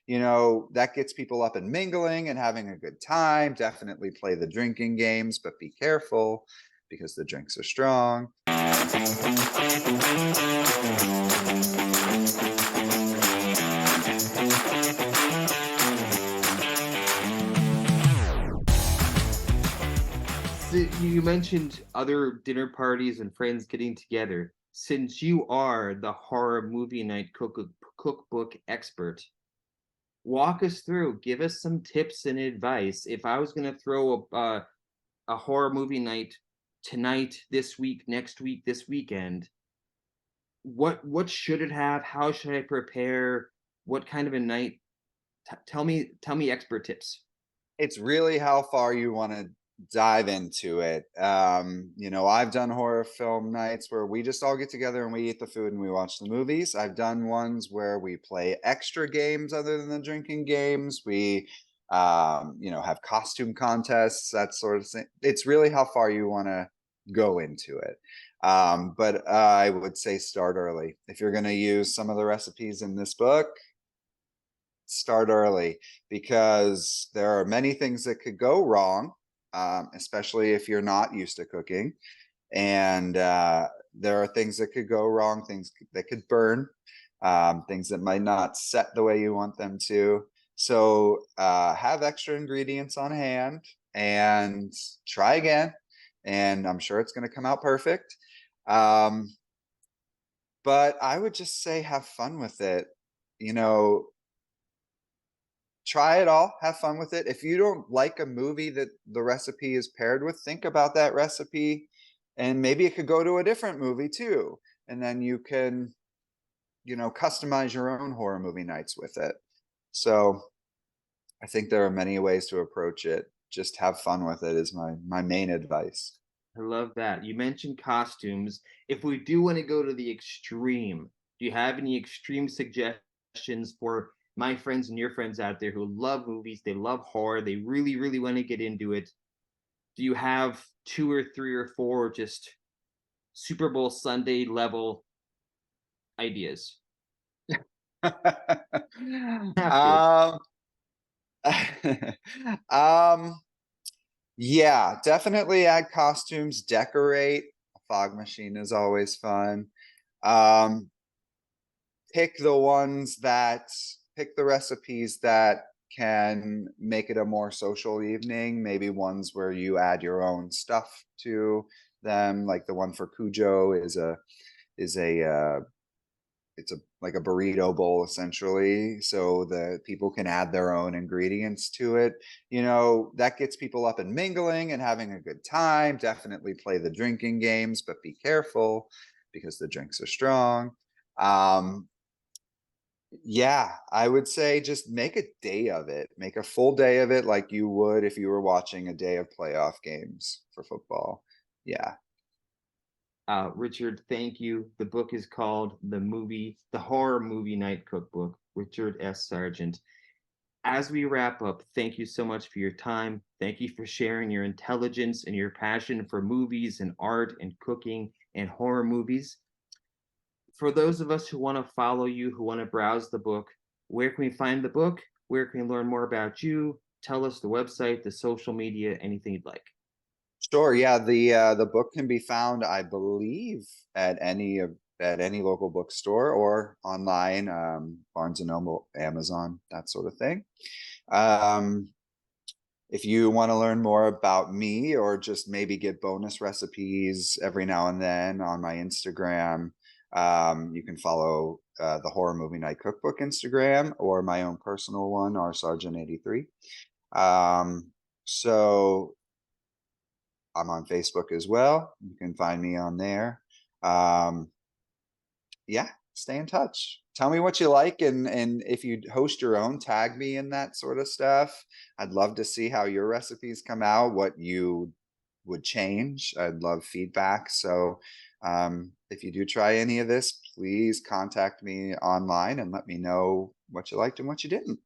that gets people up and mingling and having a good time. Definitely play the drinking games, but be careful because the drinks are strong. So you mentioned other dinner parties and friends getting together. Since you are the horror movie night cookbook expert, walk us through. Give us some tips and advice. If I was going to throw a horror movie night tonight, this week, next week, this weekend, what should it have? How should I prepare? What kind of a night? Tell me expert tips. It's really how far you want to dive into it. I've done horror film nights where we just all get together and we eat the food and we watch the movies. I've done ones where we play extra games other than the drinking games. We have costume contests, that sort of thing. It's really how far you want to go into it. But I would say start early. If you're going to use some of the recipes in this book, start early, because there are many things that could go wrong, especially if you're not used to cooking. And there are things that could go wrong, things that could burn, things that might not set the way you want them to. So have extra ingredients on hand and try again. And I'm sure it's going to come out perfect. But I would just say have fun with it. You know, try it all, have fun with it. If you don't like a movie that the recipe is paired with, think about that recipe, and maybe it could go to a different movie too. And then you can, customize your own horror movie nights with it. So I think there are many ways to approach it. Just have fun with it is my main advice. I love that. You mentioned costumes. If we do want to go to the extreme, do you have any extreme suggestions for my friends and your friends out there who love movies? They love horror. They really, really want to get into it. Do you have two or three or four just Super Bowl Sunday level ideas? Have to. um, um, yeah, definitely add costumes, decorate. A fog machine is always fun. Um, pick the recipes that can make it a more social evening, maybe ones where you add your own stuff to them. Like the one for Cujo is a it's a like a burrito bowl essentially, so the people can add their own ingredients to it. That gets people up and mingling and having a good time. Definitely play the drinking games, but be careful because the drinks are strong. um yeah, I would say just make a day of it. Make a full day of it like you would if you were watching a day of playoff games for football. Yeah. Richard, thank you. The book is called The Horror Movie Night Cookbook, Richard S. Sargent. As we wrap up, thank you so much for your time. Thank you for sharing your intelligence and your passion for movies and art and cooking and horror movies. For those of us who want to follow you, who want to browse the book, where can we find the book? Where can we learn more about you? Tell us the website, the social media, anything you'd like. Sure. Yeah, the book can be found, I believe, at any local bookstore or online, Barnes and Noble, Amazon, that sort of thing. Um, if you want to learn more about me or just maybe get bonus recipes every now and then on my Instagram, you can follow the Horror Movie Night Cookbook Instagram or my own personal one, our Sargent 83. So I'm on Facebook as well. You can find me on there. Um, yeah, stay in touch. Tell me what you like, and if you host your own, tag me in that sort of stuff. I'd love to see how your recipes come out, what you would change. I'd love feedback. So if you do try any of this, please contact me online and let me know what you liked and what you didn't.